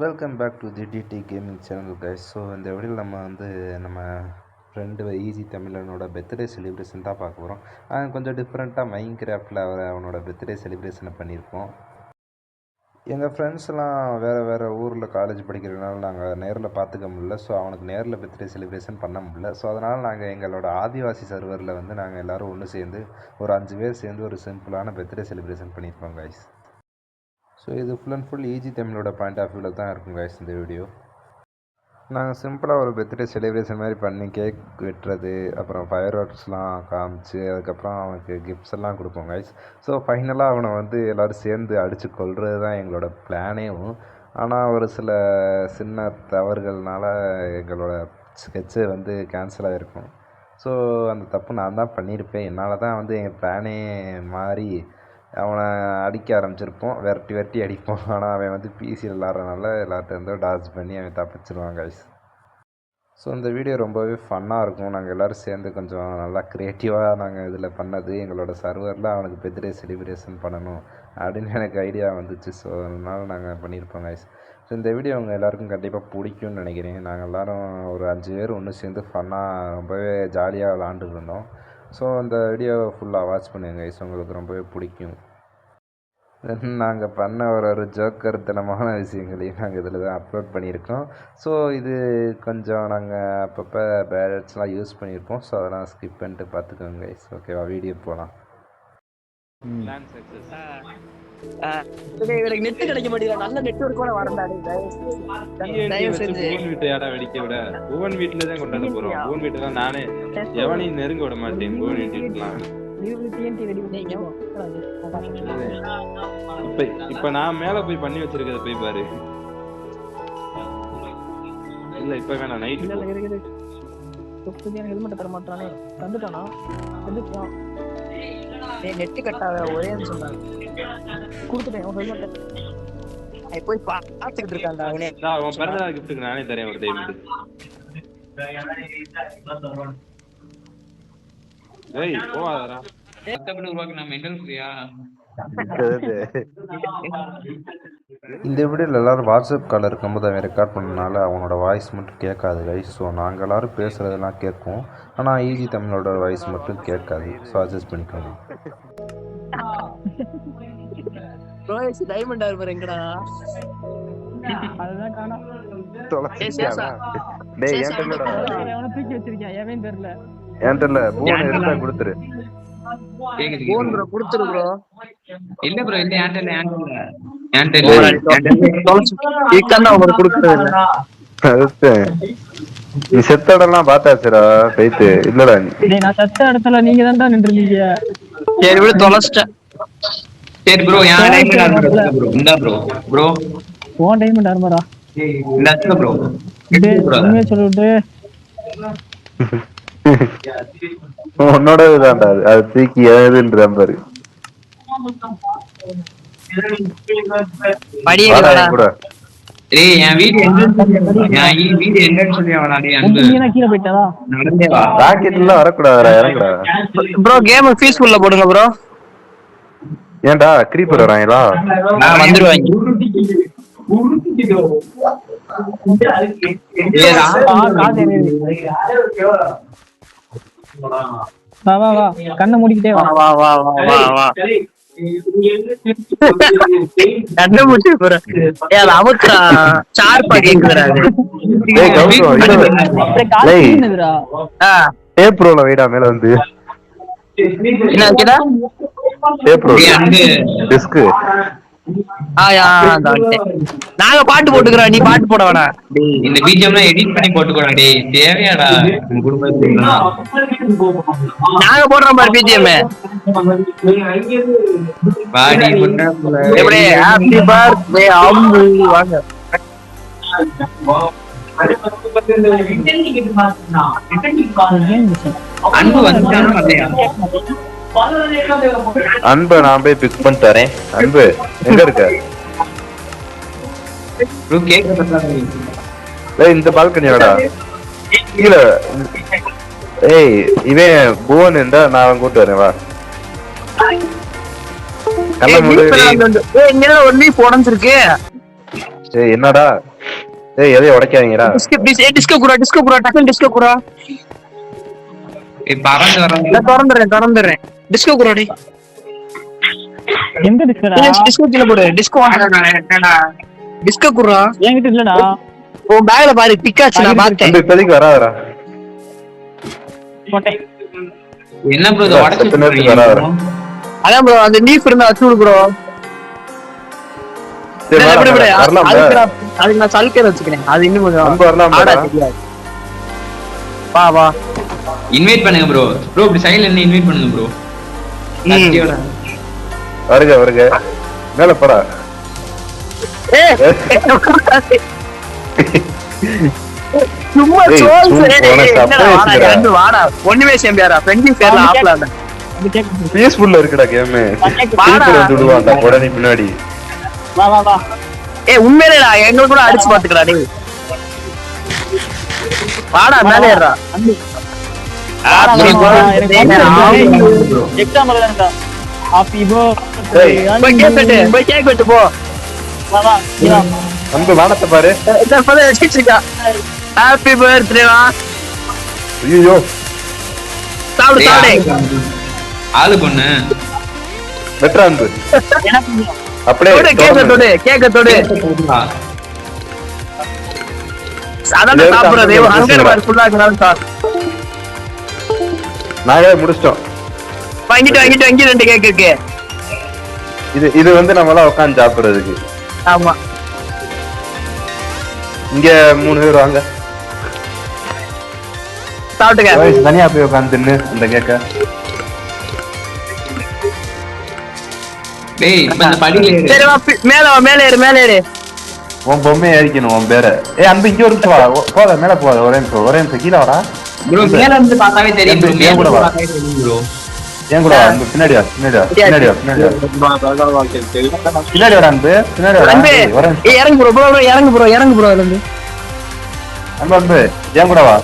Welcome back to the DD gaming channel guys. So இந்த வீடியோவில் நம்ம ஃப்ரெண்டு ஈஸி தமிழனோட பர்த்டே செலிப்ரேஷன் தான் பார்க்க போகிறோம். கொஞ்சம் டிஃப்ரெண்ட்டாக மைண்ட் கிராஃப்டில் அவனோட பர்த்டே செலிப்ரேஷனை பண்ணியிருக்கோம். எங்கள் ஃப்ரெண்ட்ஸ்லாம் வேறு ஊரில் காலேஜ் படிக்கிறதுனால நாங்கள் நேரில் பார்த்துக்க முடியல. ஸோ அவனுக்கு நேரில் பர்த்டே செலிப்ரேஷன் பண்ண முடியல. ஸோ அதனால் நாங்கள் எங்களோட ஆதிவாசி சர்வரில் நாங்கள் எல்லோரும் ஒன்று சேர்ந்து ஒரு 5 பேர் சேர்ந்து ஒரு சிம்பிளான பர்த்டே செலிப்ரேஷன் பண்ணியிருக்கோம் கைஸ். ஸோ இது ஃபுல் அண்ட் ஃபுல் ஈஸி தமிழோட பாயிண்ட் ஆஃப் வியூவில் தான் இருக்கும் கைஸ். இந்த வீடியோ நாங்கள் சிம்பிளாக ஒரு பர்த்டே செலிப்ரேஷன் மாதிரி பண்ணி கேக் வெட்டுறது, அப்புறம் ஃபயர் ஒர்க்ஸ்லாம் காமிச்சு அதுக்கப்புறம் அவனுக்கு கிஃப்ட்ஸ் எல்லாம் கொடுப்போம் கைஸ். ஸோ ஃபைனலாக அவனை எல்லோரும் சேர்ந்து அடித்து கொள்வது தான் எங்களோட பிளானேவும். ஆனால் ஒரு சில சின்ன தவறுகள்னால எங்களோட ஸ்கெட்சு கேன்சல் ஆகிருக்கும். ஸோ அந்த தப்பு நான் தான் பண்ணியிருப்பேன். என்னால் தான் எங்கள் பிளானே மாறி அவனை அடிக்க ஆரம்பிச்சிருப்போம். விரட்டி அடிப்போம். ஆனால் அவன் பிசியில் விளாட்றதுனால எல்லார்ட்டேருந்தோ டாஸ் பண்ணி அவன் தப்பிச்சிருவான் கைஸ். ஸோ இந்த வீடியோ ரொம்பவே ஃபன்னாக இருக்கும். நாங்கள் எல்லோரும் சேர்ந்து கொஞ்சம் நல்லா க்ரியேட்டிவாக நாங்கள் இதில் பண்ணது. எங்களோட சர்வரில் அவனுக்கு பர்த்டே செலிப்ரேஷன் பண்ணணும் அப்படின்னு எனக்கு ஐடியா வந்துச்சு. ஸோ அதனால் நாங்கள் பண்ணியிருப்போம் கைஸ். ஸோ இந்த வீடியோ அவங்க எல்லாேருக்கும் கண்டிப்பாக பிடிக்கும்னு நினைக்கிறேன். நாங்கள் எல்லோரும் ஒரு 5 பேர் ஒன்று சேர்ந்து ஃபன்னாக ரொம்பவே ஜாலியாக விளாண்டுட்டு இருந்தோம். ஸோ அந்த வீடியோ ஃபுல்லாக வாட்ச் பண்ணுங்க கைஸ், உங்களுக்கு ரொம்பவே பிடிக்கும். நாங்கள் பண்ண ஒரு ஜோக்கர்த்தனமான விஷயங்களையும் நாங்கள் இதில் தான் அப்லோட் பண்ணியிருக்கோம். ஸோ இது கொஞ்சம் நாங்கள் அப்பப்போ பேலட்ஸ்லாம் யூஸ் பண்ணியிருப்போம். ஸோ அதெல்லாம் ஸ்கிப் பண்ணிட்டு பார்த்துக்கோங்க கைஸ். ஓகேவா, வீடியோ போகலாம். நெட் கிடைக்க மாட்டேங்குது. நல்ல நெட்வொர்க் கூட வரண்டாடி. தயவு செஞ்சு வீட்டு யாரா வெடிக்க விட புவன் வீட்டுல தான் கொண்டாட போறோம். புவன் வீட்டுல நானே எவனையும் நெருங்க விட மாட்டேன். புவன் வீட்டுலாம் இப்ப நான் மேல போய் பண்ணி வச்சிருக்கத போய் பாரு. இல்ல இப்ப வேணாம், நைட் இது மட்டும் தர மாட்டானே. தந்துட்டானா? தந்துட்டான். நெட் கட்டாத ஒரே சொன்னாங்க. கொடுத்துட்டேன் உன் ஹெல்மெட். போய் பார்த்துக்கிட்டு இருக்கான்டா அவனே. அவன் பிறந்த கிஃப்ட்டுக்கு நானே தரேன் ஒரு டைம். ஏய் போவாதடா. இந்த வீடியோவில் எல்லோரும் வாட்ஸ்அப் கால் இருக்கும்போது அவன் ரெக்கார்ட் பண்ணனால அவனோட வாய்ஸ் மட்டும் கேட்காது கைஸ். ஸோ நாங்கள் எல்லோரும் பேசுகிறதெல்லாம் கேட்கும், ஆனால் ஈஸி தமிழோட வாய்ஸ் மட்டும் கேட்காது. ஸோ அட்ஜஸ்ட் பண்ணிக்கோங்க. டைமண்ட் ஆர்மர் எங்கடா? அதுதான் காணோம். டேய் ஏன்டலடா அவன தூக்கி வச்சிருக்கான். ஏவேன் தெரியல. ஏன்டல போன் எடுத்தா கொடுத்துரு. போன் ப்ரோ கொடுத்துரு ப்ரோ. இல்ல ப்ரோ, இல்ல ஏன்டல இக்கன்னா உங்களுக்கு கொடுக்கிறது இல்ல. அதுக்கு நீ செத்த இடம்லாம் பார்த்தாச்சுடா போயிட்டு. இல்லடா டேய் நான் செத்த இடத்துல நீங்க தான்டா நின்னுட்டீங்க. சரி விடு, தொலைச்சிட்டேன். சரி ப்ரோ, யார் டைமண்ட் ஆர்மர் ப்ரோ? இந்த ப்ரோ போன் டைமண்ட் ஆர்மரா? இந்த ப்ரோ உண்மையா சொல்லுடே. உன்னோட இதுதான்டா அது தூக்கி ஏதுன்ற பாரு. படியடா கூட. டேய் என் வீடியோ என்னன்னு சொல்லி அவனா? டேய் அங்க நீங்க கீழ போய்ட்டடா. நடந்தே வா. ராக்கெட்ல வரக்கூடாதுடா, இறங்குடா ப்ரோ. கேம் பீஸ்ஃபுல்லா போடுங்க ப்ரோ. ஏன்டா கிரீப்பர் வராங்களா? நான் வந்துருவாங்க. வா வா வா, கண்ணை மூடிக்கிட்டே வா. வா வா வா வா வா. கண்ணை மூடி போற. ஏய் அமுக்குடா. சார்பா கேக்குதுடா அது. டேய் கவுசோ டேய் என்னதுடா? டேப் ப்ரோல வைடா மேல வந்து. என்ன கேடா? Tape bro disk. நாங்க பாட்டு போட்டுக்கிறோம், நீ பாட்டு போட வேணாம். இந்த பிஜிஎம்லாம் எடிட் பண்ணி போட்டுக்கோடா. டேய் தேவையாடா உங்க குடும்பத்துக்கு? நாங்க போடுறோம் பாரு பிஜிஎம். பாடி பண்ணா எப்படி ஹேப்பி பர்த்டே அம்மு வாங்க. அன்பு வந்துட்டானா இல்லையா? அன்பை நான் போய் பிக் பண்ணி தரேன். அன்பு எங்க இருக்க? ப்ரோ கேக்குறதா? டேய் இந்த பால்கனியாடா கீழ. ஏய் இவன் புவன் இருந்தா நான் அவன் கூட்டு வரேன். வா கல்ல மூடு. ஏய் இங்க ஒரு லீஃப் உடைஞ்சிருக்கு. ஏய் என்னடா ஏய் எதையும் உடைக்காதீங்கடா. டிஸ்கோ குரா டக்குனு டிஸ்கோ குரா. பறந்து வரேன். நான் திறந்துறேன் டிஸ்கோ குரா. டேய் எந்த டிஸ்கடா? டிஸ்கோ கீழ போடு. டிஸ்கோ என்னடா டிஸ்கோ குரா என்கிட்ட இல்லடா. உன் பேக்ல பாரு பிக்காச்சு நான் பார்த்தேன். அந்த இப்போதைக்கு வராதடா. போட்டேன். என்ன ப்ரோ இத சத்து நேரத்துக்கு வராதடா. அதான் ப்ரோ அந்த லீஃப் இருந்தா வச்சு விடு ப்ரோ. சரி வரலாம். அதுக்கு நான் சல்கர் வச்சுக்கிறேன். அது இன்னும் கொஞ்சம் நம்ம வரலாம். ஆடா தெரியாது. வா வா இன்வைட் பண்ணுங்க ப்ரோ. ப்ரோ இப்படி சைடுல என்ன இன்வைட் பண்ணுங்க ப்ரோ. வருக மேல போடா. சும்மா ஏய், சோல் உனக்கு surprise வாடா ஒண்ணுமே சேம்பியாரா ஃப்ரெண்ட்ஸ் பேர்ல ஆப்லாட அது கேக்குது. பீஸ்ஃபுல்லா இருக்குடா கேம். வாடா. திருப்பி வந்து விடுவான்டா உடனே பின்னாடி. வா வா வா. உண்மையிலேடா எங்க கூட அடிச்சு பாத்துக்கடா டேய். வாடா மேல ஏறா. எக்ஸாம் எழுதணும்டா. ஹாப்பி ஏய். போய் கேக் வெட்டு போ. வா வா. வா. அன்பு வானத்தை பாரு. இந்த பத வச்சிருக்கா. ஹாப்பி பர்த்டே வா. ஐயோ சாப்பிடு. ஆளு பொண்ணு வெட்ரா அன்பு. எனக்கு அப்படியே கேக்க தொடு. அதான் சாப்பிடுறது. ஹங்கர் பார் ஃபுல்லா இருக்கனால சார். நாங்களே முடிச்சிட்டோம். வாங்கிட்டு ரெண்டு கேக் இருக்கு. இது வந்து நம்மளாம் உட்காந்து சாப்பிடுறதுக்கு. ஆமா இங்க 3 பேர் வாங்க. சாப்பிட்டுக்க. தனியா போய் உட்காந்து தின்னு அந்த கேக்க. டேய் இப்ப இந்த படியில ஏறு. சரி வா மேல ஏறு. உன் பொம்மையை அரிக்கணும் உன் பேரை. அன்பு இங்க ஒரு நிமிஷம் வா. போத மேல போத ஒரே நிமிஷம் கீழே வாடா. ப்ரோ மேல இருந்து பார்த்தாவே தெரியும் ப்ரோ. ஏன் கூட வா. பார்த்தாவே தெரியும் ப்ரோ. ஏன் கூட வா அன்பு. பின்னாடி வா. பின்னாடி வாடா அன்பு. பின்னாடி வாடா. அன்பு ஒரே நிமிஷம். இறங்கு ப்ரோ அதுல இருந்து. அன்பு ஏன் கூட வா.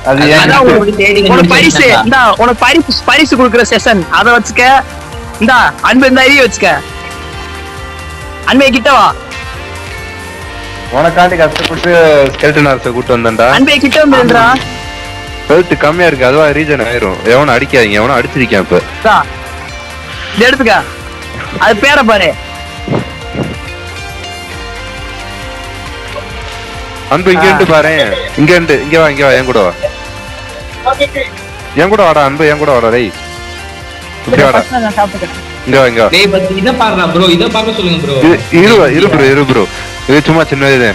அது ஏன் அதான் உனக்கு தேடி உனக்கு பரிசு கண்டுபிடிச்சா. இந்தா உனக்கு பரிசு கொடுக்குற செஷன் அத வச்சுக்க. இந்தா அன்பு இந்த ஐடி வச்சுக்க. அன்பே கிட்ட வா. உனக்காண்டி கஷ்டப்பட்டு ஸ்கெல்டன் ஆர்ஸை கூட்டு வந்தேன்டா. அன்பே கிட்ட வந்துடுறா. ஹெல்த் கம்மியா இருக்கு. அதுவா ரீஜன் ஆயிரும். எவனும் அடிக்காதீங்க. எவனும் அடிச்சிருக்கேன் இப்ப. இதை எடுத்துக்க. அது பேரை பாரு. அன்பு இங்க இருந்து பாரு. இங்க வா என் கூட வா. என் கூட வாடா அன்பு. என் கூட வாடா. டேய் இப்படி வாடா. நான் சாப்பிட்டுக்கிறேன். இங்க வா. டேய் பட் இத பாருடா ப்ரோ. இத பார்க்க சொல்லுங்க ப்ரோ. இரு ப்ரோ. இது சும்மா சின்ன இது.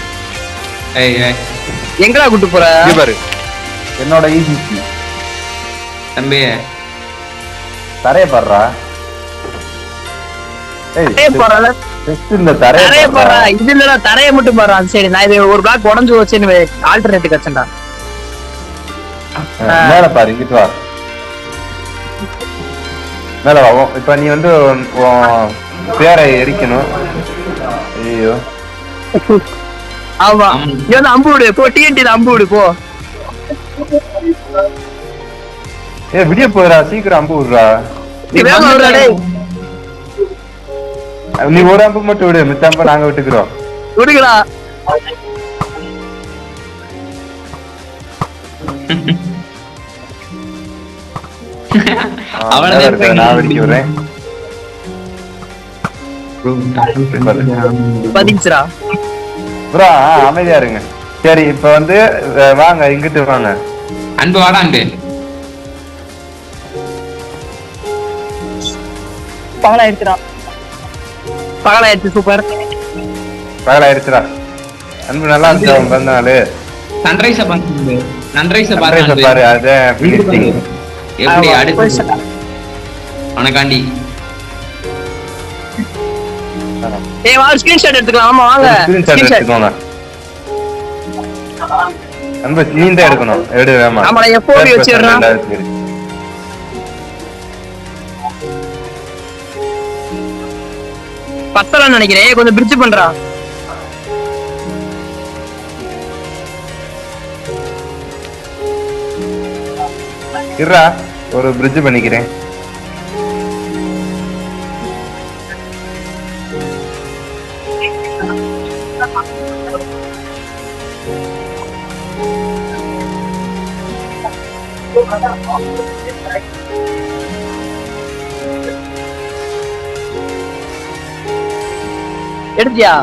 ஏய் எங்கடா கூட்டு போற? இங்க பாரு. என்னோட ஈஜிசி தம்பி தரைய பாருடா. தரைய போறல. ஜஸ்ட் இந்த தரைய போறா. இது இல்லடா தரைய மட்டும் பாரு. சரி நான் இது ஒரு பிளாக் உடைஞ்சு வச்சேன்னு ஆல்டர்னேட்டிவ் கச்சண்டா. மேல பாரு. இங்கிட்டு வா. மேல வா. இப்ப நீ வந்து பேரை எரிக்கணும். ஐயோ ஆமா நீ வந்து அம்பு விடு போ. டிஎன்டில அம்பு விடு போ. விடிய போதுடா. சீக்கிரம் அம்பு விடுறா. நீ வேகமா விடுடா டேய். நீ ஒரு அம்பு மட்டும் விடு. மித்த அம்பு நாங்க விட்டுக்கிறோம். விடுங்கடா. நான் வெடிக்க விடுறேன். பதிச்சுடா. ப்ரோ அமைதியா இருங்க. சரி இப்ப வந்து வாங்க இங்கிட்டு வாங்க. அன்பு வாடா அன்பு. பகலாயிடுச்சு. சூப்பர். பகலாயிடுச்சுடா. அன்பு நல்லா இருந்துச்சு அவன் பிறந்த நாள். சன்ரைஸ பாருங்க. சன்ரைஸ சர்ப்ரைஸ பாருங்க. பாரு. அதான் ஃபினிஷிங். எப்படி அடுத்து உனக்காண்டி. ஏய் வா ஸ்கிரீன்ஷாட் எடுத்துக்கலாம். ஆமா வாங்க. ஸ்கிரீன்ஷாட் எடுத்துக்கோங்க. அன்பு நீ தான் எடுக்கணும். எடு வேமா. ஆமா நான் எப்போடி வச்சிரறேன். பத்தலன்னு நினைக்கிறேன். கொஞ்சம் பிரிட்ஜ் பண்றா. இருடா ஒரு பிரிட்ஜ் பண்ணிக்கிறேன். எடுத்தியா?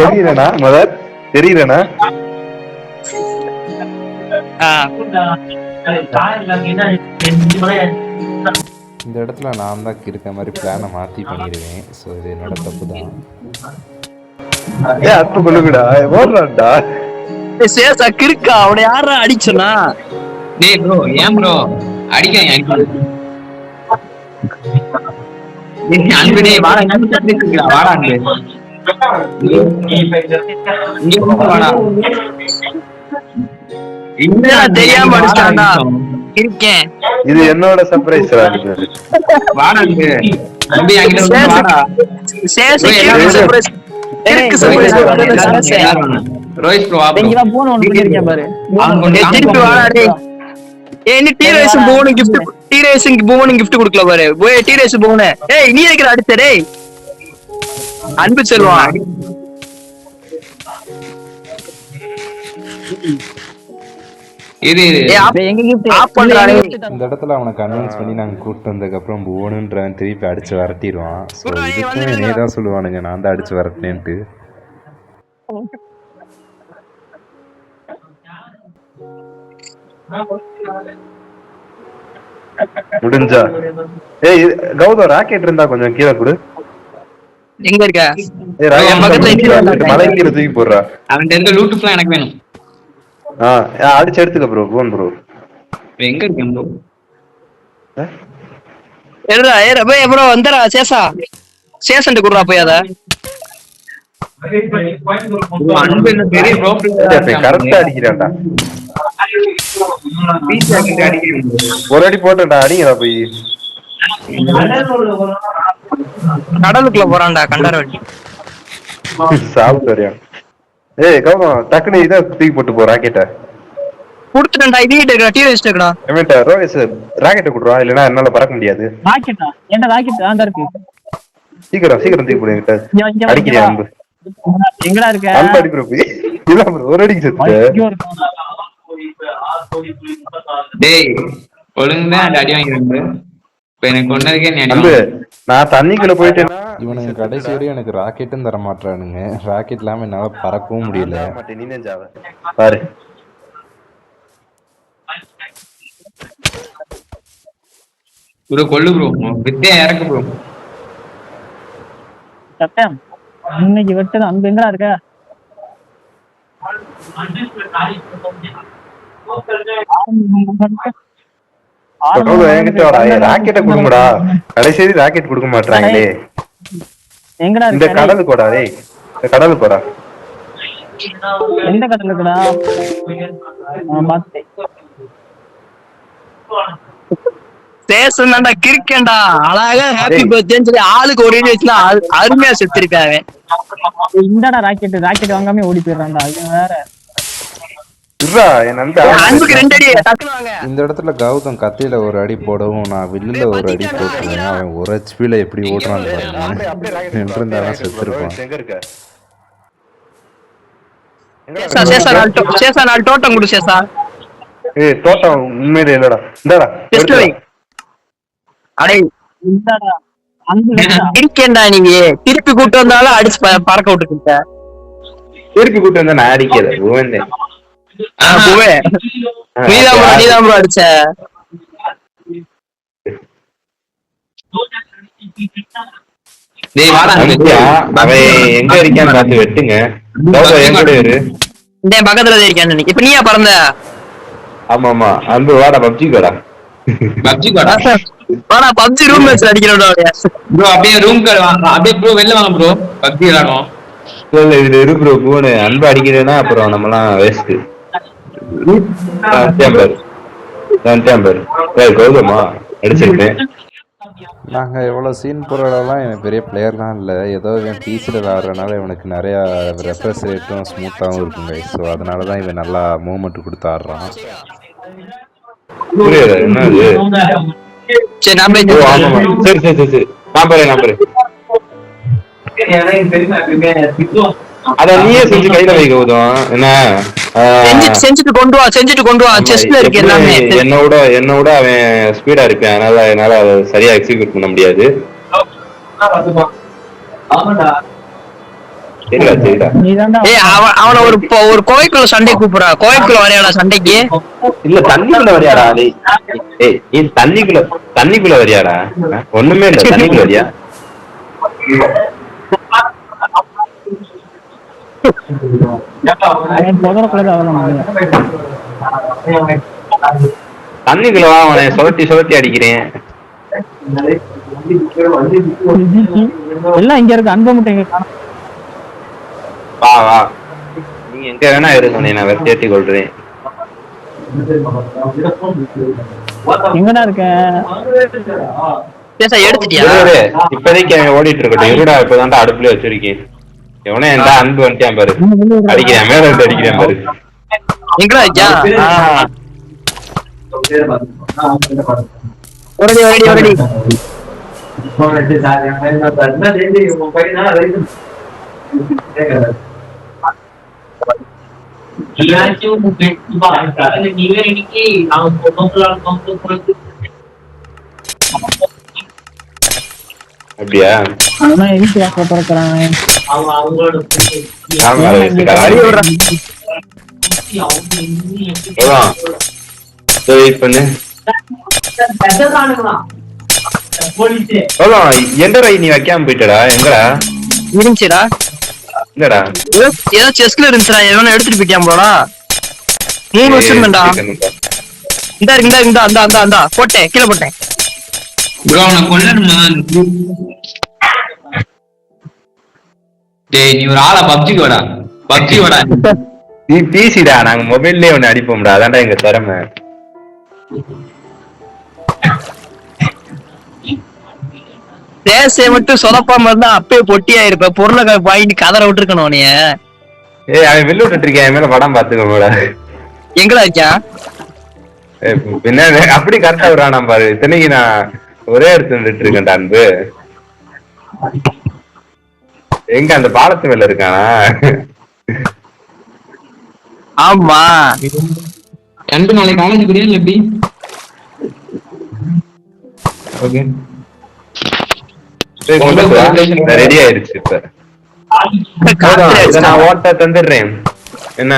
தெரியலண்ணா மதர், தெரியலண்ணா. இந்த இடத்துல நான் தான் இருக்க மாதிரி பிளானை மாற்றி பண்ணிடுவேன். ஸோ இது என்னோட தப்பு தான். அப்பு கொள்ளுங்கடா, ஓடுறான்டா. சேசா கிறுக்கா, அவனை யாரா அடிச்சனா? டேய் ப்ரோ, ஏன் ப்ரோ அடிக்காங்க? அன்பு டேய் வாடா, வாடா அன்பு வாடா. தெரியாம அடிச்சான்டா இருக்கேன். இது என்னோட சர்ப்ரைஸ். வாடா அன்பு, அன்பு என்கிட்ட வாடா. சேசா கிறுக்கு சர்ப்ரைஸ். ரோஹித் ப்ரோ இங்க போன் ஒன்னு பண்ணிருக்கேன் பாரு. திருப்பி வாடா டேய். ஏய் T racing phone gift, T racing phone gift கொடுக்கல பாரு. போய் டி ரேஸ் போன். ஏய் நீ எதுக்குடா அடிச்ச டேய்? அன்பு செல்வான். இது எங்க கிஃப்ட் ஆப் பண்றானே. இந்த இடத்துல அவனை கன்வின்ஸ் பண்ணி நாங்கள் கூப்பிட்டு வந்ததுக்கப்புறம் போகணுன்றான், திருப்பி அடிச்சு விரட்டிடுவான். ஸோ இதுக்கும் என்னே தான் சொல்லுவானுங்க, நான் தான் அடிச்சு விரட்டினேன்ட்டு. முடிஞ்சா ஏய் கௌதம், ராக்கெட் இருந்தா கொஞ்சம் கீழே கொடு. எங்க இருக்க? மலை கீழே தூக்கி போடுறா. அவன் இருக்க லூட் பிளான் எனக்கு வேணும். அடிச்சு எடுத்துக்க ப்ரோ. போன் ப்ரோ எங்க இருக்கேன் ப்ரோ? ஏறா ஏறா போய் ப்ரோ வந்தடா. சேசா சேசன்ட் குடுறா போய் அத. அன்பு என்ன பெரிய ப்ரோ கரெக்டா அடிக்கிறான்டா. பீச்சா கிட்ட அடிக்கிறேன். ஒரு அடி போட்டேன்டா, அடிங்கடா போய். கடலுக்குள்ள போறான்டா கண்டார வண்டி. சாப்பிட்டு வரையா? ஏய் கௌதம், டக்குனு இதை தூக்கி போட்டு போ ராக்கெட்டை. குடுத்துட்டேன்டா. இது கிட்ட டி ரேஸ் இருக்குடா. எமேட்டா ரோஹித் ராக்கெட்டை கொடுறா, இல்லைன்னா என்னால பறக்க முடியாது. ராக்கெட்டா? என்ன ராக்கெட் அங்க இருக்கு? சீக்கிரம் சீக்கிரம் தூக்கி போடு. என்கிட்ட அடிக்கிறியா அன்பு? எங்கடா இருக்க? அன்பு அடி ப்ரோ. இல்ல ப்ரோ, ஒரு அடிக்கு செத்து. டேய் ஒழுங்கா அந்த அடி வாங்கிருந்தேன். இப்ப எனக்கு கொண்டதுக்கே நீ அன்பு, நான் தண்ணிக்குள்ள போயிட்டேன்னா இவனுங்க கடைசி வரையும் எனக்கு ராக்கெட்டும் தர மாட்டானுங்க. ராக்கெட் இல்லாம என்னால பறக்கவும் முடியல. பாரு ப்ரோ, கொள்ளு ப்ரோ, வித்தே இறக்கு ப்ரோ. சத்தம் இன்னைக்கு வெட்டது. அன்பு எங்கடா இருக்க? ராக்கெட்டை கொடுங்கடா. கடைசி ராக்கெட் கொடுக்க மாட்டாங்களே. எங்கடா இந்த இருக்க? கடலுக்கு போடா. டேய் இந்த கடலுக்கு போடா. எந்த கடல இருக்கடா? பாத்து சேசன்டா கிறுக்கேன்டா. அழகா ஹாப்பி பர்த்டேன்னு சொல்லி ஆளுக்கு ஒரு அடி வச்சுனா அருமையா செத்துருக்காங்க. இந்தடா ராக்கெட். ராக்கெட் வாங்காம ஓடி போயிடுறான்டா. அது வேற. அன்புக்கு 2 அடி டக்குனு வாங்க. இந்த இடத்துல கௌதம் கத்தியில ஒரு அடி போடவும் நான் வில்லுல ஒரு அடி போட்டுருவேன். அவன் ஒரு ஹெச்பில எப்படி ஓட்டுறான்னு பாருங்க. நின்றுந்தாலும் செத்துருப்பான். சேசா நாலு டோட்டம் கொடு சேசா. ஏய் டோட்டம் உண்மையிலே இல்லடா. இந்தடா டெஸ்ட் வை. அடே இந்தடா அன்பு இருக்கேன்டா. நீங்க திருப்பி கூட்டு வந்தாலும் அடிச்சு பறக்க விட்டுக்கிட்ட. திருப்பி கூட்டு வந்தா நான் அடிக்கல. ஓவந்தேன். பூவே நீதான் ப்ரோ அடிச்ச. டேய் வாடா. அவன் எங்க இருக்கான்னு பார்த்து வெட்டுங்க. என் கூட இரு. இந்த பக்கத்துல இருக்கான்னு நினைக்க. இப்ப நீயா பறந்த? ஆமா ஆமா. அன்பு வாடா பப்ஜி கோடா. பப்ஜி கோடா. வாடா பப்ஜி ரூம் மேட்ச் அடிக்கிறோம்டா. ப்ரோ அப்படியே ரூம் கார்டு வாங்க. அப்படியே ப்ரோ வெளில வாங்க ப்ரோ. பப்ஜி விளையாடுவோம். இதுல இரு ப்ரோ. போனு அன்பு அடிக்கிறேன்னா அப்புறம் நம்மலாம் வேஸ்ட். கௌதமா அடிச்சிருக்கேன். நாங்கள் எவ்வளோ சீன் போடுறதெல்லாம் எனக்கு பெரிய பிளேயர்லாம் இல்லை. ஏதோ இவன் பிசியில் விளாட்றதுனால இவனுக்கு நிறையா ரெஃப்ரெஷ் ரேட்டும் ஸ்மூத்தாகவும் இருக்குங்க. ஸோ அதனால தான் இவன் நல்லா மூவ்மெண்ட் கொடுத்து ஆடுறான். புரியுது என்னது? சரி நான் போய் ஓ ஆமா சரி சரி சரி சரி நான் போறேன் அத நீயே செஞ்சு கையில வைக்க உதவும் என்ன செஞ்சுட்டு கொண்டு வா செஸ்ட்ல இருக்கு எல்லாமே. என்னோட அவன் ஸ்பீடா இருப்பான், அதனால என்னால அதை சரியா எக்ஸிக்யூட் பண்ண முடியாது. அவன ஒரு கோவைக்குள்ள சண்டை கூப்பிடுறா. கோவைக்குள்ள வரையாடா சண்டைக்கு? இல்ல தண்ணிக்குள்ள வரையாடா? ஏய் நீ தண்ணிக்குள்ள வரையாடா? ஒண்ணுமே இல்ல, தண்ணிக்குள்ள வரியா? தண்ணிக்குள்ள வா, அவனை சுழட்டி அடிக்கிறேன். எல்லாம் இங்க இருக்கு, அன்பு மட்டும் இங்க வா நீ எங்க வேணா இருக்கணும், நான் வெட்டி கொள்றேன். எங்கடா இருக்க? எடுத்துட்டியா? இப்போதைக்கு அவன் ஓடிட்டு இருக்கட்டும். இருடா இப்பதான்டா அடுப்புல வச்சிருக்கேன். எவனே எந்த அன்பு வந்துட்டான் பாரு, அடிக்கிறேன் மேல இருந்து அடிக்கிறேன் பாரு. எங்கடா இருக்கியா? ஒரடி அப்படியா? பண்ணு எந்த நீ வைக்காம போயிட்டடா? எங்கடா இருந்துச்சுடா? இல்லடா ஏதோ செஸ்ல இருந்துச்சுடா, எவனோ எடுத்துட்டு போயிட்டான். 3 வச்சிருந்தா. இந்த போட்டேன், கீழே போட்டேன். ப்ரோ அவனை கொல்லணுமா? டேய் நீ ஒரு ஆளா பப்ஜிக்கு வாடா. நீ பேசிடா, நாங்க மொபைல்லே ஒண்ணு அடிப்போம்டா, அதான்டா எங்க திறமை. பேச மட்டும் சொதப்பாம இருந்தா அப்பயே பொட்டியாயிருப்ப. பொருளை வாங்கிட்டு கதற விட்டுருக்கணும் நீ. அவன் வெளில விட்டுட்டு இருக்கேன், மேல படம் பாத்துக்கோடா. எங்கடா இருக்கியா? பின்ன அப்படி கரெக்டா வரானா பாரு. இத்தனைக்கு நான் ஒரே இடத்துல நின்றுட்டு இருக்கேன். அன்பு எங்க அந்த பாலத்து மேல இருக்கானா? ஆமா அன்பு நாளைக்கு காலேஜ் போறியா இல்ல எப்படி? ஓகே ரெடி ஆயிருச்சு. இப்ப நான் ஓட்ட தந்துடுறேன். என்ன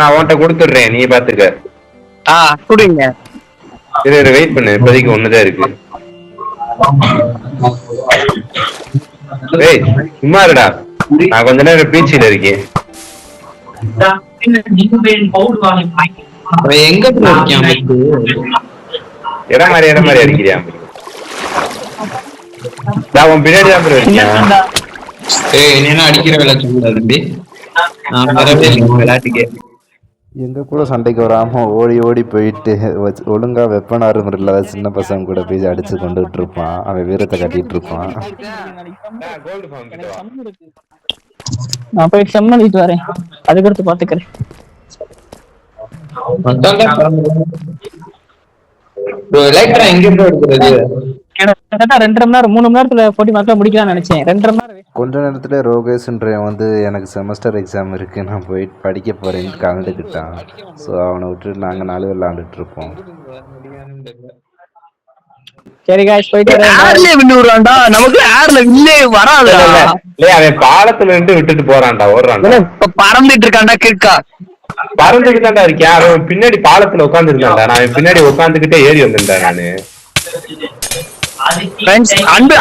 நான் ஓட்ட கொடுத்துடுறேன், நீ பாத்துக்க. குடுங்க. வெயிட் பண்ணு, இப்போதைக்கு ஒண்ணுதான் இருக்கு. ஏய் சும்மா இருடா, நான் கொஞ்ச நேரம் பீச்சில இருக்கேன். எங்க இடம் மாதிரி அடிக்கிறியா? அவன் பின்னாடி தான் இருக்கேன். என்ன அடிக்கிற வேலை சொல்லக்கூடாது தம்பி, நான் வரவே விளையாட்டுக்கே. எங்க கூட சண்டைக்கு வராம ஓடி போயிட்டு ஒழுங்கா வெப்பனாரு இல்லாத சின்ன பசங்க கூட போய் அடிச்சு கொண்டுட்டு இருப்பான். அவன் வீரத்தை கட்டிட்டு இருப்பான். நான் போய் சம்மதிட்டு வரேன், அதுக்கடுத்து பாத்துக்கிறேன். எங்க எடுக்கிறது? கிட்டத்தட்ட 2.5 மணி நேரம் 3 மணி நேரத்துல போட்டி மக்கள் முடிக்கலாம்னு நினைச்சேன். 2.5 மணி நேரம் கொஞ்ச நேரத்துல ரோகேஷ்ன்றவன் எனக்கு செமஸ்டர் எக்ஸாம் இருக்கு, நான் போயிட்டு படிக்க போறேன்னு கலந்துக்கிட்டான். ஸோ அவனை விட்டு நாங்க 4 பேர் விளாண்டுட்டு இருப்போம். சரி காய்ஸ் போயிட்டு ஏர்ல விண்ணுறான்டா, நமக்கு ஏர்ல வில்லே வராதுடா. அவன் பாலத்துல இருந்து விட்டுட்டு போறான்டா, ஓடுறான்டா. இப்ப பறந்துட்டு இருக்கான்டா கிறுக்கா. பறந்துட்டு தான்டா இருக்கேன். அவன் பின்னாடி பாலத்துல உட்கார்ந்து இருந்தான்டா, நான் பின்னாடி உட்காந்துக்கிட்டே ஏறி வந்திருந்தேன் நானு.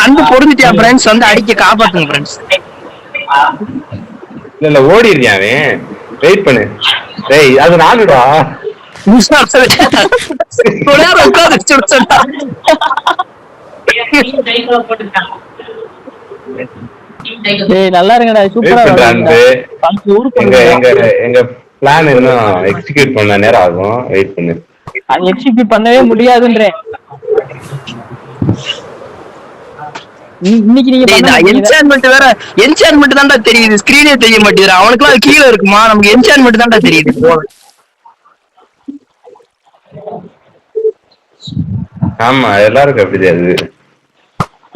அன்பு பொருந்துட்டியா ஃப்ரெண்ட்ஸ்? வந்து அடிக்க காப்பாத்துங்க ஃப்ரெண்ட்ஸ். இல்ல ஓடிடுறியா அவன்? வெயிட் பண்ணு. டேய் அது நானுடா. நல்லா இருங்கடா, சூப்பரா. எங்க பிளான் இன்னும் எக்ஸிக்யூட் பண்ண நேரம் ஆகும், வெயிட் பண்ணு. அது எக்ஸிக்யூட் பண்ணவே முடியாதுன்றேன். இன்னைக்கு நீங்க என்சான்மென்ட் வேற, என்சான்மென்ட் தான்டா தெரியுது, ஸ்கிரீனே தெரிய மாட்டேங்குது. அவனுக்குலாம் கீழ இருக்குமா, நமக்கு என்சான்மென்ட் தான்டா தெரியுது. ஆமா எல்லாருக்கும் அப்படிதான் அது.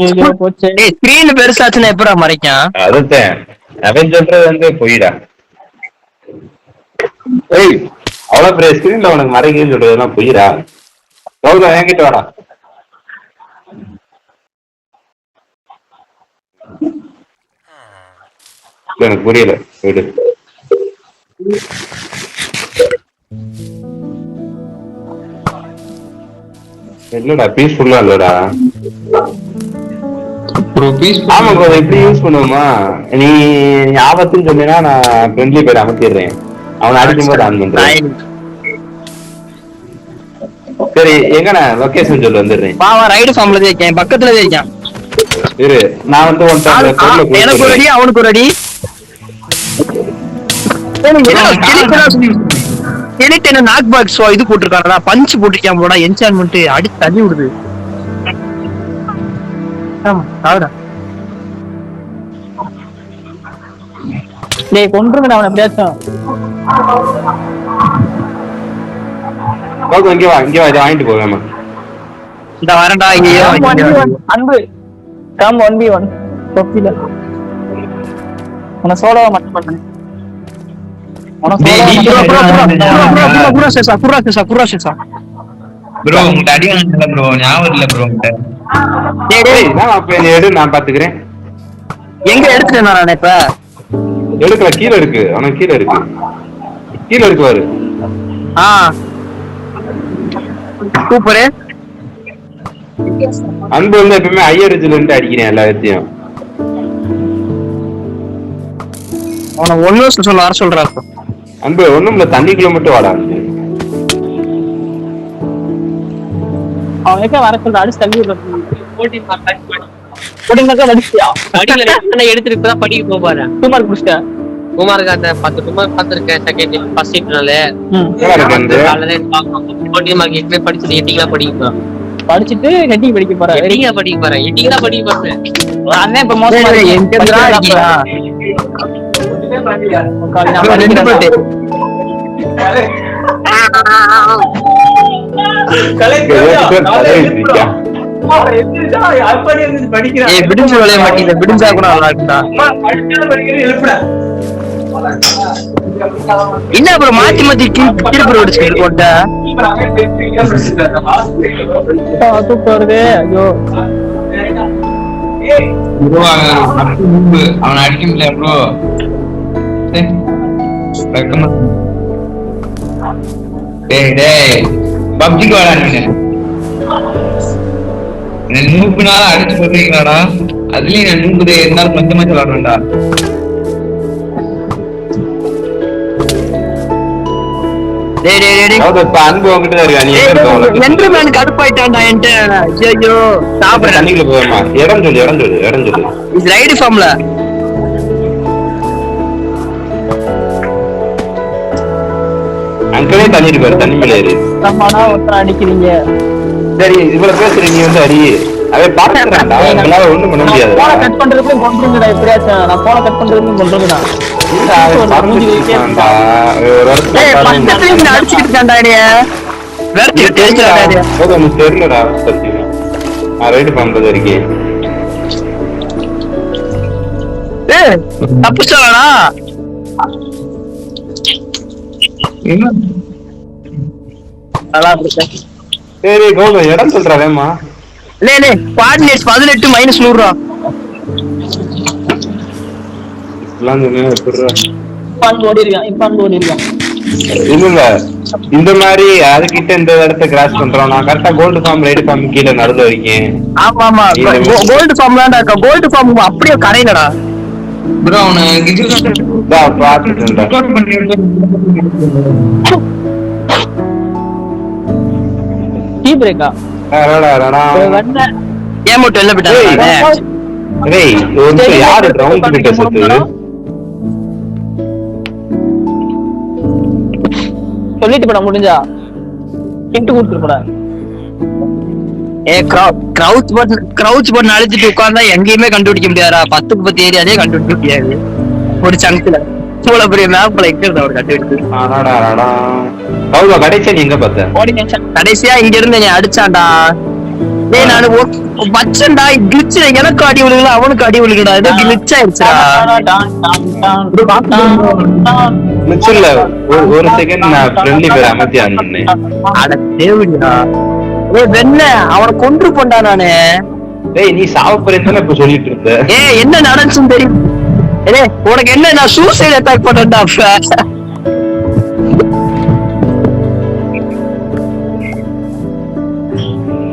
ஐயோ, போச்சு. டேய் ஸ்கிரீன் பெருசாச்சுன்னா எப்படா மறைக்கான்? அதுதான் அவன் சொல்றது வந்து பொய்டா. ஏய் அவ்வளவு பெரிய ஸ்கிரீன்ல உனக்கு மறைக்குன்னு சொல்றதெல்லாம் பொய்டா. கௌதம் என்கிட்ட வாடா. எனக்கு புரியல வீடு. இல்லடா பீஸ்ஃபுல்லா இல்லடா. ஆமா ப்ரோ இப்படி யூஸ் பண்ணுவோமா? நீ ஆபத்துன்னு சொன்னீங்கன்னா நான் ஃப்ரெண்ட்லி பேர் அமர்த்திடுறேன். அவனை அடிக்கும் போது ஆன் பண்றேன். சரி எங்கண்ணா லொகேஷன் சொல்லி வந்துடுறேன். ரைடு ஃபார்ம்ல தான் இருக்கேன், பக்கத்துல தான் இருக்கேன். இரு நான் வந்து எனக்கு ஒரு அடி அவனுக்கு ஒரு அடி. என்ன நாக் பாக்ஸ் இது போட்டிருக்காரா, பஞ்ச் போட்டிருக்கான் போடா, என்சான்மெண்ட் அடி தள்ளி விடுது. டேய் கொன்றுங்கடா அவனை எப்படியாச்சும். இங்க வா இதை வாங்கிட்டு போவேமா. இந்த வரண்டா இங்கேயோ அன்பு கம் 1v1 தொப்பில உன சோலோவா மட்டும் பண்ணு. ப்ரோ உங்க அடி வாங்கல ப்ரோ, ஞாபகம் இல்ல ப்ரோ உங்க. அப்ப நீ எடு நான் பாத்துக்கிறேன். எங்க எடுத்துட்டேன் நான் இப்ப எடுக்கல, கீழே இருக்கு. அவனுக்கு கீழே இருக்கு, கீழே இருக்கு பாரு. சூப்பரு. அன்பு வந்து எப்பவுமே ஐயரிஜில இருந்து அடிக்கிறேன் எல்லா இடத்தையும். அவனை ஒன்னும் சொல்ல வர சொல்றா. அன்பு ஒண்ணும் இல்ல, தண்ணிக்குள்ள மட்டும் வாடா. அவன் எங்க வர சொல்ற அடிச்சு தள்ளி எடுத்துட்டு படிக்க போவாரு. டூமார்க் முடிச்சிட்ட குமாருக்கு அந்த 10 குமார் பார்த்திருக்கேன். செகண்ட் ஃபர்ஸ்ட் சீட்னால படிச்சு எட்டிங்களா படிக்க படிச்சுட்டு ஹெட்டிங் படிக்க போறேன். எட்டிங்களா படிக்க போறேன். எட்டிங்களா படிக்க போறேன். அண்ணே இப்ப மோசமா விடிஞ்சா கூட நல்லா இருக்குடா. என்ன அப்புறம் மாத்தி மாத்தி திருப்பி அடிச்சு போட்ட தூக்கம் வருது. ஐயோ அவனை அடிக்க முடியல ப்ரோ. பப்ஜிக்கு வாடா நீங்க நூப்புனால அடிச்சு போடுறீங்களாடா. அதுலயும் நான் நூப்புதே இருந்தாலும் கொஞ்சமா சொல்லணும்டா. அன்பு உங்ககிட்ட இருக்கா? நீ கடுப்பாயிட்டான்டா என்கிட்ட. ஐயோ தண்ணிக்குள்ள போவேமா? இடம் சொல்லு, இடம் சொல்லு, இடம் சொல்லு. இது ரைடு ஃபார்ம்ல அங்கவே தண்ணி இருப்பாரு, தண்ணி மேல ஏறு. அடிக்கிறீங்க. சரி இவ்வளவு பேசுறீங்க, நீ வந்து அடி. அதை பாத்துக்கிறான்டா, உங்களால ஒண்ணும் பண்ண முடியாது. கட் பண்றதுக்கும் கொண்டுங்கடா. எப்படியாச்சும் நான் போன கட் பண்றதுக்கும் கொண்டுங்கடா. தெரியலடா சத்தியமா. நான் ரைடு பண்றது இருக்கேன். தப்பு சொல்லடா. சரி கௌதம் இடம் சொல்றா வேமா. கோஆர்டினேட்ஸ் 18 - 100 ரூபா. இல்ல இந்த மாதிரி அதுகிட்ட இந்த இடத்த கிராஸ் பண்றோம். நான் கரெக்டா கோல்டு ஃபார்ம் ரைடு ஃபார்ம் கீழே நடந்து வைக்கேன். ஆமா ஆமா கோல்டு ஃபார்ம் தான்டா. கோல்டு ஃபார்ம் அப்படியே கரையிலடா ப்ரோ. அவனை டீ பிரேக்கா ஏன் மட்டும் எல்லாம் விட்டாங்க. யாரு ரவுண்ட் கிட்ட சுத்துது? சொல்லிட்டு போட முடிஞ்சா ஹிண்ட் கொடுத்துட்டு கிரவுச் பட்டன் அழுத்திட்டு உட்கார்ந்தா எங்கேயுமே கண்டுபிடிக்க முடியாதா? 10க்கு 10 ஏரியாதே கண்டுபிடிக்க முடியாது. ஒரு சங்க்ல இவ்வளவு பெரிய மேப்ல எங்க இருந்து அவர் கண்டுபிடிச்சு? கடைசியா நீ எங்க பார்த்த? கடைசியா இங்க இருந்து நீ அடிச்சான்டா. டேய் நான் வச்சேன்டா கிளிச் எனக்கு அடி விழுகல அவனுக்கு அடி விழுகடா ஏதோ கிளிச் ஆயிடுச்சுடா இல்ல ஒரு செகண்ட் நான் ஃப்ரெண்ட்லி பேர் அமைத்தி ஆன் பண்ணேன். அட தேவடியா ஏய் வெண்ண அவனை கொன்று போண்டா நானு. டேய் நீ சாவப்பறேன்னு இப்ப சொல்லிட்டு இருந்த. ஏய் என்ன நடந்துச்சுன்னு தெரியும். ஏய் உனக்கு என்ன நான் சூசைட் அட்டாக் பண்ணேன்டா.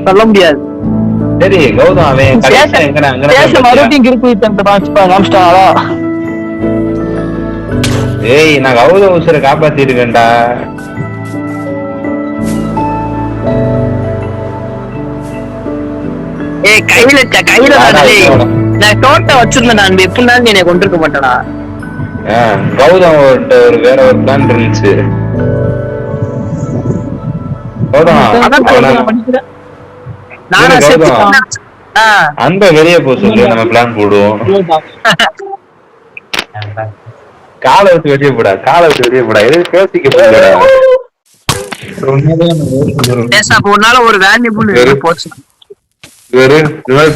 சொல்ல முடியாது. சரி கௌதம் அவன் கடைசியா எங்கடா அங்க மறுபடியும் கிறுக்கு வைத்தா. ஏய் நான் கௌதம் உசுரை காப்பாத்திருக்கேன்டா. ஏய் கையில நான் தோட்ட வச்சிருந்தேன் நான் எப்படினாலும் என்னை கொண்டிருக்க மாட்டேனா. கௌதம் ஒரு வேற ஒரு பிளான் இருந்துச்சு. அன்ப வெளியே போக சொல்லி நம்ம பிளான் போடுவோம். காலை விட்டு வெளியே போடா, காலை விட்டு வெளியே போடா. எதுவும் பேசிக்க போடா. ஒரு வேல்யூபிள் போச்சு.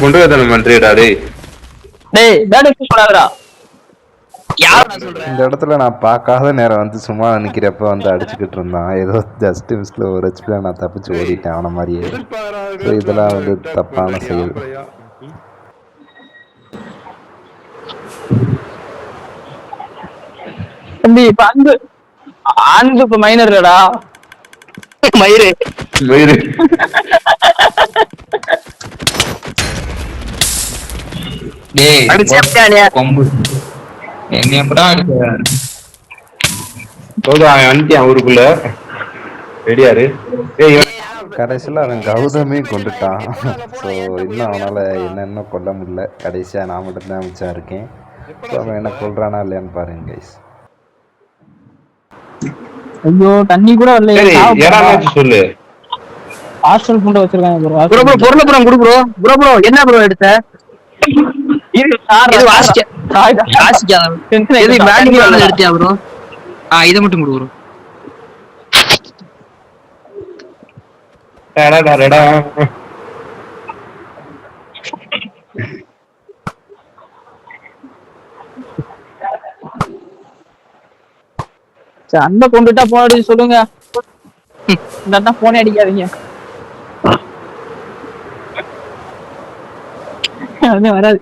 கொண்டு வரதான பண்றியடா டேய். டேய் வேலைக்கு போடாதடா. இந்த இடத்துல நான் பார்க்காத நேரம் வந்து சும்மா நிற்கிறப்ப வந்து அடிச்சுக்கிட்டு இருந்தான். ஏதோ ஜஸ்ட் மிஸ்ல ஒரு ஹெச்பில நான் தப்பிச்சு ஓடிட்டேன் அவன மாதிரியே. ஸோ இதெல்லாம் வந்து தப்பான செயல். தம்பி இப்ப அன்பு இப்ப மைனர்டா மயிறு மயிறு டேய் அடிச்சேன்டா கொம்பு என்ன எப்படா அடிச்ச அவன் வந்துட்டான் ஊருக்குள்ள. ரெடியாரு. கடைசியில் அவன் கௌதமே கொண்டுட்டான். ஸோ இன்னும் அவனால் என்னென்ன கொல்ல முடியல. கடைசியாக நான் மட்டும்தான் மிச்சம் இருக்கேன். ஸோ அவன் என்ன கொல்றானா இல்லையான்னு பாருங்க கைஸ். ஐயோ தண்ணி கூட வரல. சொல்லு ஹாஸ்டல் ஃபுட் வச்சிருக்காங்க ப்ரோ. ப்ரோ பொருளை ப்ரோ குடு ப்ரோ. ப்ரோ ப்ரோ என்ன ப்ரோ எடுத்த? இது வாசிக்க வாசிக்க இது வேல்யூபிள் எடுத்தியா ப்ரோ? இத மட்டும் குடு ப்ரோ. டடடடடா. அண்ணா கொண்டுட்டா போன் அடிச்சு சொல்லுங்க. இந்த அண்ணா போனே அடிக்காதீங்க. அது வராது.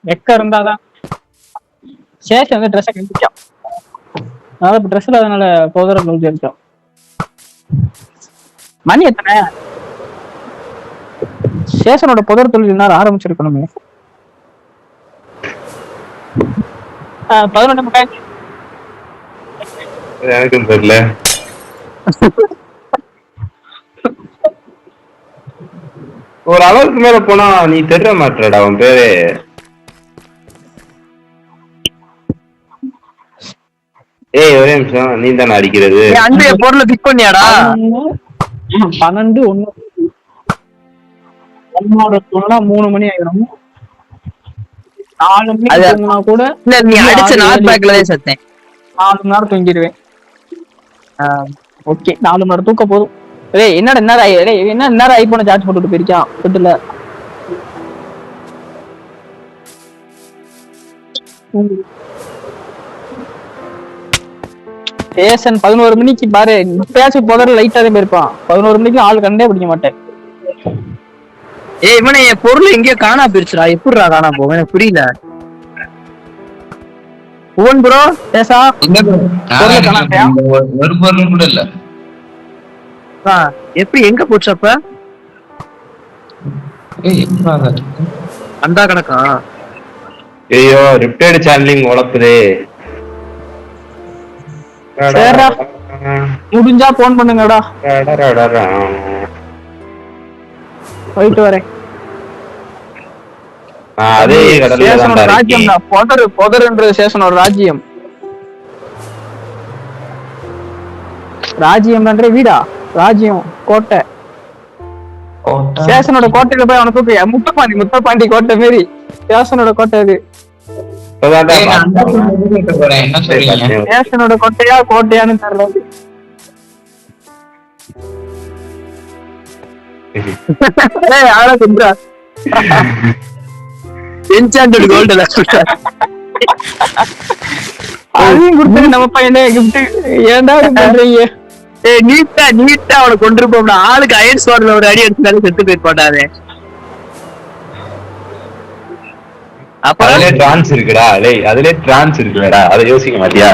வெக்க இருந்தாதான் சேஷ் வந்து ட்ரெஸ்ஸை கண்டிச்சோம். அதனால இப்ப ட்ரெஸ்ல அதனால போதர நூல் எடுத்தோம். மணி எத்தனை? சேஷனோட புதர் தொழில் நேரம் ஆரம்பிச்சிருக்கணுமே. 11 எனக்கும் தெரியல. ஒரு அளவுக்கு மேல போனா நீ தெரிய மாட்டடா அவன் பேரு. ஏய் ஒரே நிமிஷம், நீ தானே அடிக்கிறது? அன்பைய பொருளை பிக் பண்ணியாடா? 12 1 சொன்னா 3 மணி ஆயிடும். 4 மணிக்கு தூங்கினா கூட இல்ல நீ அடிச்ச நாட் பேக்ல செத்தேன். 4 மணி நேரம் தூங்கிடுவேன். ஓகே 4 மணி நேரம் தூக்க போதும். ஏய் என்னடா என்ன ஐபோனை சார்ஜ் போட்டுட்டு போயிருக்கான் பெட்ல. சேஷன் 11 மணிக்கு பாரு பேச்சு போதற லைட்டாவே போயிருப்பான். 11 மணிக்கு ஆள் கண்டே பிடிக்க மாட்டேன். ஏய் இவனே என் பொருள் எங்கேயோ காணா போயிருச்சுடா. எப்படிடா காணா போகும் எனக்கு புரியல. புவன் ப்ரோ பேசா ஒரு பொருள் கூட இல்ல. எப்படி எங்க போச்சு அப்ப? அந்த கணக்கா? ஐயோ ரிப்டேட் சேனலிங் உழப்புதே. முடிஞ்சா போன் பண்ணுங்கடா. போயிட்டு வரேன். அதே ராஜ்யம் பொதர்ன்றது சேஷனோட ராஜ்யம். ராஜ்யம் வீடா? ராஜ்யம் கோட்டை. சேஷனோட கோட்டையில போய் அவனை தூக்கு. முத்தப்பாண்டி கோட்டை மாரி சேஷனோட கோட்டை அது. இப்பதான்டா ஏய், நான் அந்த பார்த்தேன். பொண்ணு கேட்க போறேன். என்ன சொல்றீங்க? ஸ்டேஷனோட கொட்டையா கோட்டையான்னு தெரியல. ஏய் ஆள குன்றா என்சாண்டட் கோல்டு அதையும் கொடுத்து நம்ம பையனே கிஃப்ட் ஏன்டா இப்படி பண்றீங்க? நீட்டா அவனை கொண்டிருப்போம்னா ஆளுக்கு அயன் ஸ்வாட்ல ஒரு அடி எடுத்தாலும் செத்து போயிட்டாரு. அதுலயே டிரான்ஸ் இருக்குடா. டேய் அதுலயே டிரான்ஸ் இருக்குடா. அதை யோசிக்க மாட்டியா?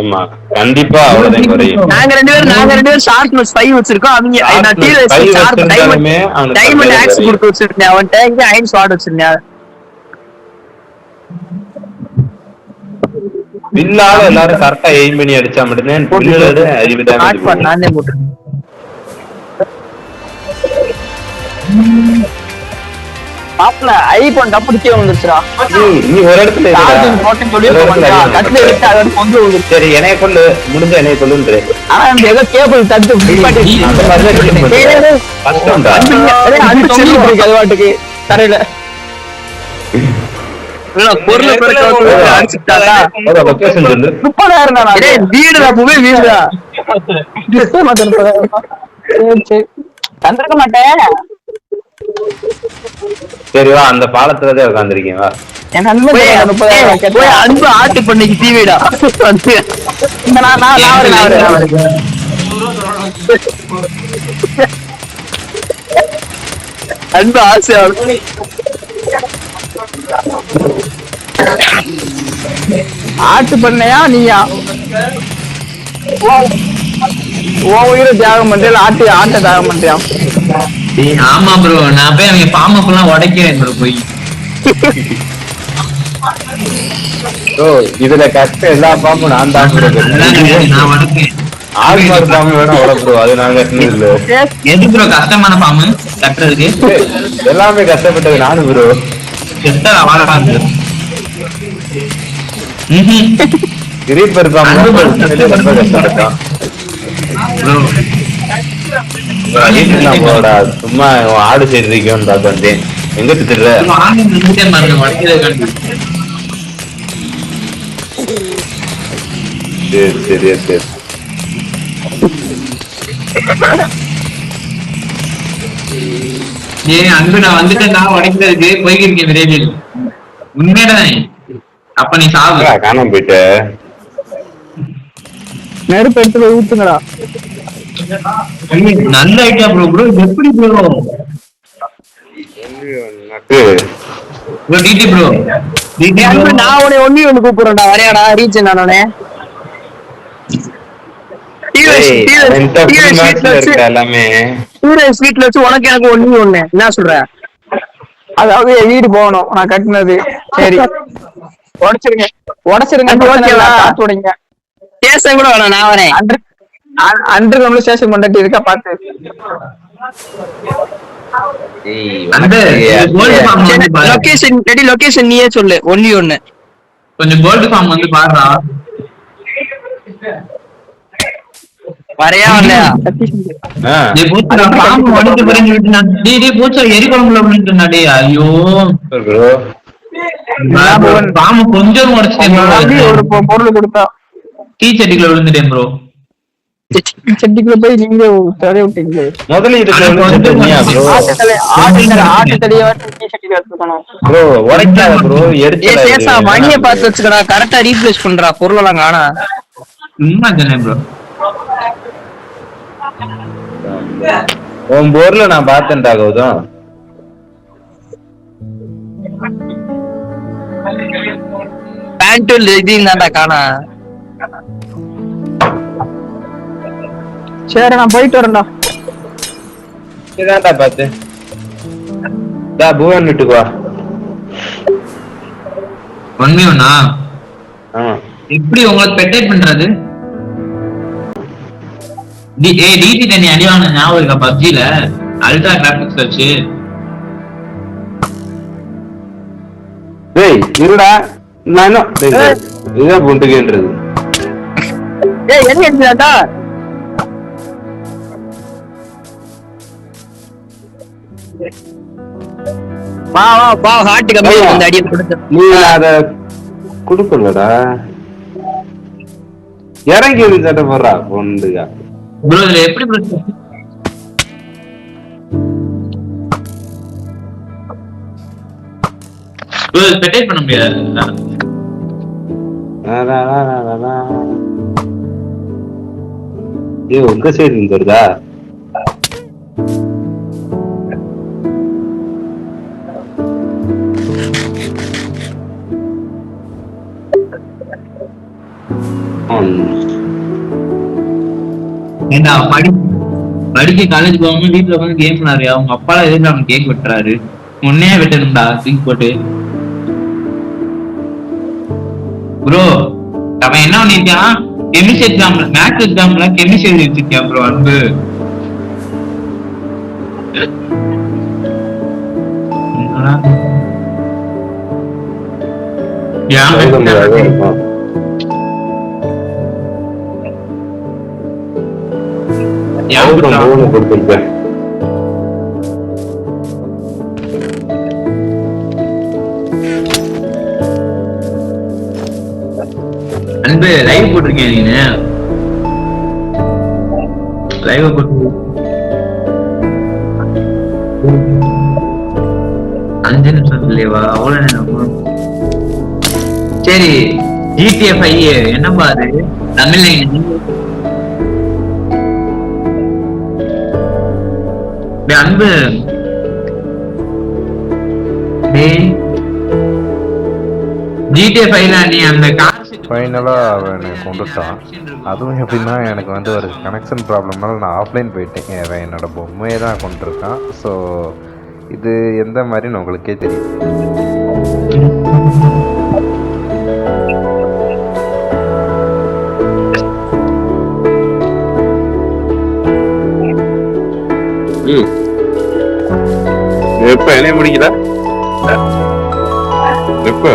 ஆமா கண்டிப்பா அவ்வளவுதான் குறையும். நாங்க ரெண்டு பேரும் ஷார்ட் பிளஸ் 5 வச்சிருக்கோம். அவங்க நான் TLS ஷார்ப் டைமண்ட் ஆக்ஸ் கொடுத்து வச்சிருந்தேன். அவன் டேங்க் அயன் ஸ்வாட் வச்சிருந்தேன். வில்லால எல்லாரும் கரெக்டா எய்ம் பண்ணி அடிச்சா மட்டும்தான் வில்லோட அறிவு டேமேஜ் பண்ணும். நானே போட்டுருக்கேன். மாப்ள ஐபோன் டப்புடிச்சே வந்துருச்சுடா. நீ ஒரு இடத்துல இருடா. சார்ஜிங் போட்டு சொல்லி ஒரு இடத்துல இரு. கட்ல எடுத்து அதோட கொண்டு வந்துருச்சு. சரி என்னைய கொள்ளு, முடிஞ்ச என்னைய கொள்ளுன்ற. ஆனா அந்த ஏதோ கேபிள் தட்டு பிடிப்பாட்டி அந்த மாதிரிதான் கிளீன் பண்ற. கஷ்டம்டா. அது தொங்கிட்டு இருக்கு அது பாட்டுக்கு தரையில. பொருளை அடிச்சுட்டாடா. ஒரு லொகேஷன் சொல்லு. 30,000 தானா? வீடுடா புவே வீடுடா. டிஸ்பிளே மாத்திரம். சரி சரி தந்திருக்க மாட்டேன். சரி வா, அந்த பாலத்துலதான் உட்காந்துருக்கீங்க வா. என் நண்பன் 30,000 போய் அன்பு ஆட்டு பண்ணைக்கு தீவிடா. நான் அன்பு ஆசை ஆட்டு பண்ணையா நீயா? ஓ உயிரை தியாகம் பண்றியா ஆட்டை தியாகம் பண்றியா? டேய், ஆமா ப்ரோ, நான் போய் அவங்க ஃபார்ம் எல்லாம் உடைக்கிறேன் ப்ரோ போய். ஓ இதுல கஷ்ட எல்லா பாம்பும் நான் தான் அதெல்லாம் கிடையாது, நான் உடைப்பேன். ஆறு மாறு பாம்பு வேணா உடம்பு, அது நான் கட்டினது இல்ல. எது ப்ரோ கஷ்டமான ஃபார்ம் கட்டுறதுக்கு? எல்லாமே கஷ்டப்பட்டது நானு ப்ரோ. செத்தா வாழாது. கிரீப்பர் பாம்பு ரொம்ப கஷ்டப்பட்டான். போடா சும்மா ஆடு சைடு இருக்கோன்னு பார்த்து வந்தேன். எங்க திட்டுற? சரி சரி சரி. ஏன் அன்பு நான் வந்துட்டேன், நான் உடைக்கிறதுக்கு போய்க்கிருக்கேன் விரைவில். உண்மையில்தான். அப்ப நீ சாவு. காணாம போயிட்ட. நெருப்பு எடுத்து போய் ஊத்துங்கடா. நல்ல ஐடியா ப்ரோ. ப்ரோ எப்படி bro? Bro DD bro. DD bro நான் உன்னை ஒண்ணு கூப்பிடுறேன்டா. வரையாடா ரீச் நானே. எல்லாமே வீட்டுல வச்சு உனக்கு எனக்கு ஒண்ணு என்ன சொல்ற? அதாவது வீடு போகணும் நான் கட்டினது. சரி உடைச்சிருங்க காத்து உடைங்க. ஸ்டேஷன் கூட வேணாம், நான் வரேன். அன்று நம்மளும் ஸ்டேஷன் கொண்டாட்டி இருக்கா பாத்து. அந்த கோல்டு ஃபார்ம் வந்து பாரு. லொகேஷன் நீயே சொல்லு. ஒண்ணு கொஞ்சம் கோல்டு ஃபார்ம் வந்து பாருடா. வரையா வரலையா? டேய் பூச்சா ஃபார்ம் உடைச்சு போறேன்னு சொல்லிட்டு நான் டேய் பூச்சா எரிகுளம்ல விழுந்துட்டேன்டா. டேய் ஐயோ ப்ரோ ஃபார்ம் கொஞ்சம் உடைச்சிட்டேன். ஒரு பொருள் கொடுத்தா டீ சட்டிக்குள்ள விழுந்துட்டேன் ப்ரோ. செட்டிக்குள்ள போய் நீங்க தடைய விட்டீங்க. முதல்ல இதுக்கு ஆட்டு தடைய டீ சட்டில எடுத்துக்கணும். ப்ரோ உடைக்காத ப்ரோ. எடுத்து மணியை பார்த்து வச்சுக்கடா. கரெக்டா ரீப்ளேஸ் பண்றா பொருள் எல்லாம் காணா. சும்மா சொன்னேன் ப்ரோ. உன் போர்ல நான் பார்த்தேன்டா கௌதம். பேண்ட் இது தான்டா காணா. சரி நான் போயிட்டு வரேன்டா. இதான்டா பார்த்தேன். புவன் வீட்டுக்கு வா. உண்மையா? ஆமா எப்படி உங்களுக்கு பெட்டேட் பண்றது? டிடி தண்ணி அடிவாங்க ஞாபகம் இருக்கா பப்ஜில அல்ட்ரா கிராபிக்ஸ் வச்சு? டேய் இருடா. நான் இதுதான் புண்டுகன்றது. என்ன எடுத்துடா? வா வா வா ஹார்ட் கம்மியா அந்த அடியை கொடுத்து நீ அத குடுக்கலடா. இறங்கி ஒரு சட்டை போடுறா பொண்டுகா. ப்ரோ இதுல எப்படி ப்ரோ ஸ்பெக்டேட் பண்ண முடியாது. உங்க சைடு இருந்து வருதா? ஏண்டா படிக்க காலேஜ் போகாம வீட்டுல உட்காந்து கேம் விளாடுறியா? அவங்க அப்பால எதுக்கு அவன் கேக் வெட்டுறாரு? முன்னே வெட்டணும்டா தூக்கி போட்டு. ப்ரோ அவன் என்ன பண்ணிருக்கான்? கெமிஸ்ட்ரி எக்ஸாம்ல மேத்ஸ் எக்ஸாம்ல கெமிஸ்ட்ரி எழுதி வச்சிருக்கான் ப்ரோ. அன்பு கொடுத்திருக்கேன். அன்பு லைவ் போட்டிருக்கேன். நீங்க லைவ் போட்டு 5 நிமிஷம் இல்லையவா? அவ்வளவு நேரம். சரி ஜிடிஎஃப் என்ன பாரு தமிழ்ல அன்பு ஜிடிஎஃப் நீ அந்த ஃபைனலாக அவன் என்னை கொண்டுட்டான். அதுவும் எப்படின்னா எனக்கு வந்து ஒரு கனெக்ஷன் ப்ராப்ளம்னால நான் ஆஃப்லைன் போயிட்டேன். அவன் என்னோடய பொம்மையை தான் கொண்டிருக்கான். ஸோ இது எந்த மாதிரின்னு உங்களுக்கே தெரியும். எப்ப என்ன முடிக்கல எப்ப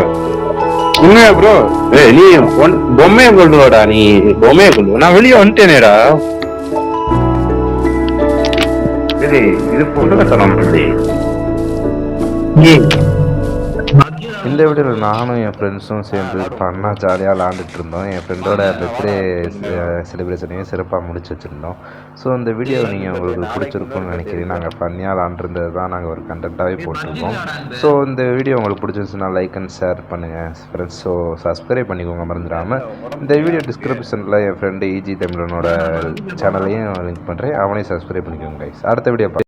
உண்மையா ப்ரோ? நீ பொம்மையை கொண்டு வாடா. நீ பொம்மையை கொண்டு வா. நான் வெளியே வந்துட்டேனேடா. சரி இது பொண்ணு தரலாம். இந்த வீடியோவில் நானும் என் ஃப்ரெண்ட்ஸும் சேர்ந்து ஃபன்னாக ஜாலியாக விளாண்டுட்டு இருந்தோம். என் ஃப்ரெண்டோட பர்த்டே செலிப்ரேஷனையும் சிறப்பாக முடிச்சு வச்சுருந்தோம். ஸோ இந்த வீடியோ நீங்கள் உங்களுக்கு பிடிச்சிருக்கும்னு நினைக்கிறேன். நாங்கள் ஃபன்னியாக விளாண்டுருந்தது தான் நாங்கள் ஒரு கண்டென்ட்டாகவே போட்டிருக்கோம். ஸோ இந்த வீடியோ உங்களுக்கு பிடிச்சிருந்துச்சுன்னா லைக் அண்ட் ஷேர் பண்ணுங்கள் ஃப்ரெண்ட்ஸ். ஸோ சப்ஸ்கிரைப் பண்ணிக்கோங்க மறந்துடாமல். இந்த வீடியோ டிஸ்கிரிப்ஷனில் என் ஃப்ரெண்டு ஈஜி தமிழனோட சேனலையும் லிங்க் பண்ணுறேன். அவனையும் சப்ஸ்கிரைப் பண்ணிக்கோங்க கைஸ். அடுத்த வீடியோ